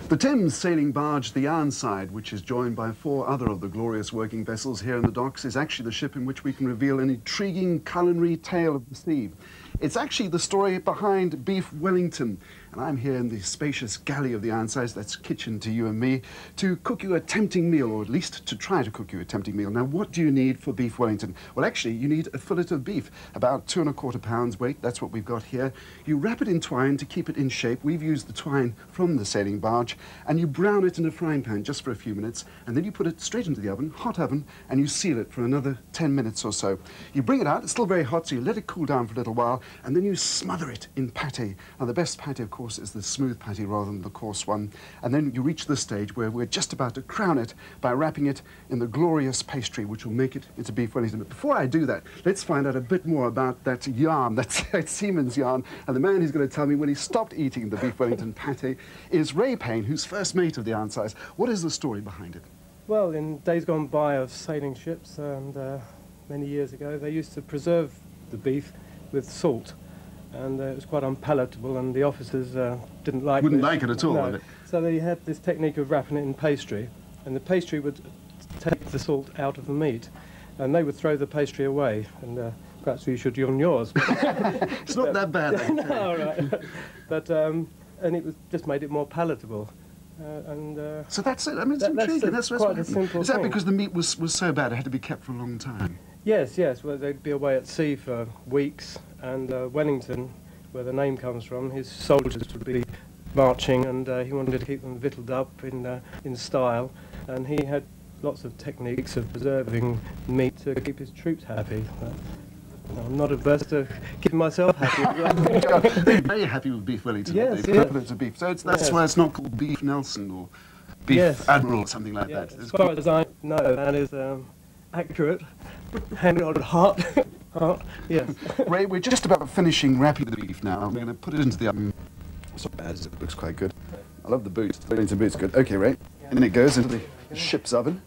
The Thames sailing barge, the Ironside, which is joined by 4 other of the glorious working vessels here in the docks, is actually the ship in which we can reveal an intriguing culinary tale of the sea. It's actually the story behind Beef Wellington, and I'm here in the spacious galley of the Ironsides, that's kitchen to you and me, to cook you a tempting meal, or at least to try to cook you a tempting meal. Now, what do you need for Beef Wellington? Well, actually, you need a fillet of beef, about 2 1/4 pounds weight. That's what we've got here. You wrap it in twine to keep it in shape. We've used the twine from the sailing barge, and you brown it in a frying pan just for a few minutes, and then you put it straight into the oven, hot oven, and you seal it for another 10 minutes or so. You bring it out, it's still very hot, so you let it cool down for a little while, and then you smother it in pâté. Now, the best pâté, of course, is the smooth pâté rather than the coarse one. And then you reach the stage where we're just about to crown it by wrapping it in the glorious pastry, which will make it into Beef Wellington. But before I do that, let's find out a bit more about that yarn, that seaman's yarn. And the man who's going to tell me when he stopped eating the Beef Wellington pâté is Payne, who's first mate of the Ironsides. What is the story behind it? Well, in days gone by of sailing ships, and many years ago, they used to preserve the beef with salt. And it was quite unpalatable, and the officers wouldn't like it at all. No. So they had this technique of wrapping it in pastry, and the pastry would take the salt out of the meat, and they would throw the pastry away. And perhaps we should on yours. It's not that bad. No, right. But and it was just made it more palatable. So that's it. I mean, it's intriguing. That's quite a simple Is that thing. because the meat was so bad it had to be kept for a long time? Yes, yes. Well, they'd be away at sea for weeks, and Wellington, where the name comes from, his soldiers would be marching, and he wanted to keep them victualled up in style, and he had lots of techniques of preserving meat to keep his troops happy. I'm not averse to keeping myself happy. They're very happy with Beef Wellington. Yes, Loads of beef. So that's why it's not called Beef Nelson or Beef Admiral or something like that. As far as I know, that is accurate. Hand on heart. Yes. Ray, we're just about finishing wrapping the beef now. We're going to put it into the oven. It's not bad, it looks quite good. I love the boots. The Wellington boots good. Okay, Ray. And it goes into the ship's oven.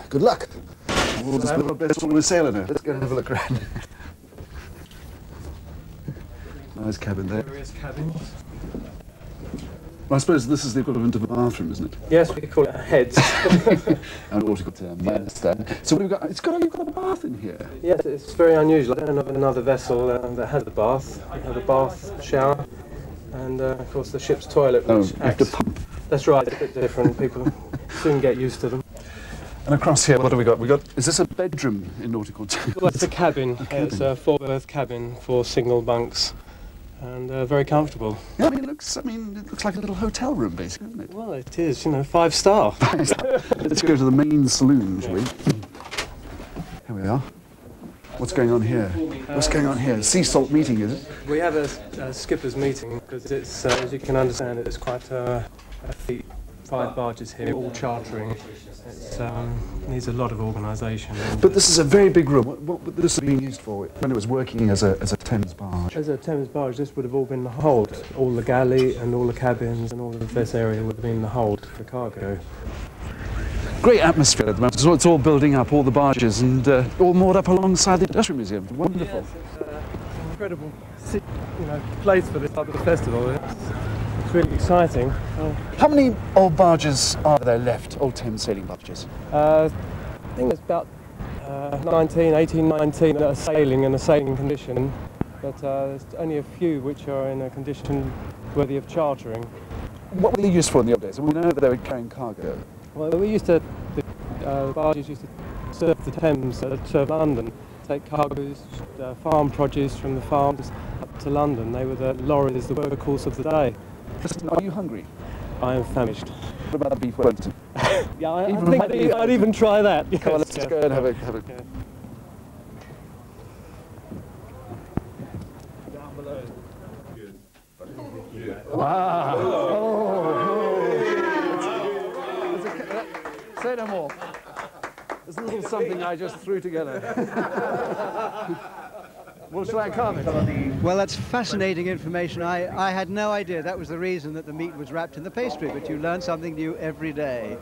Good luck. We'll just put our best on a sailor now. Let's go and have a look around. Nice cabin there. Various cabins. Well, I suppose this is the equivalent of a bathroom, isn't it? Yes, we call it heads. An nautical term, I understand. So what have we got? You've got a bath in here. Yes, it's very unusual. I don't know of another vessel that has a bath. We have a bath, shower, and of course the ship's toilet, which you have to pump. That's right, it's a bit different. People soon get used to them. And across here, what have we got? Is this a bedroom in nautical terms? Well, it's a cabin. It's a 4-berth cabin for single bunks, and very comfortable. Yeah, it looks like a little hotel room, basically, isn't it? Well, it is, 5-star. Let's go to the main saloon, shall we? Here we are. What's going on here? What's going on here? Sea salt meeting, is it? We have a skipper's meeting, because it's, as you can understand, it's quite a feat. 5 barges here, all chartering. It needs a lot of organisation. But this is a very big room. What would this have been used for when it was working as a Thames barge? As a Thames barge, this would have all been the hold. All the galley and all the cabins and all of this area would have been the hold for cargo. Great atmosphere at the moment. It's all building up, all the barges, and all moored up alongside the Industrial Museum. Wonderful. Yes, it's an incredible place for this type of festival. It's really exciting. How many old barges are there left, old Thames sailing barges? I think it's about 18, 19 that are sailing in a sailing condition, but there's only a few which are in a condition worthy of chartering. What were they used for in the old days? We know that they were carrying cargo. Well, the barges used to serve the Thames, serve London, take cargoes, farm produce from the farms up to London. They were the lorries, the workhorse of the day. Listen, are you hungry? I am famished. What about the Beef Wellington? Yeah, I think I'd even try that. Yes. Come on, let's go and have a... Yeah. Down below. Good. Wow! Say no more. There's a little something I just threw together. Well, shall I comment? Well, that's fascinating information. I had no idea that was the reason that the meat was wrapped in the pastry, but you learn something new every day.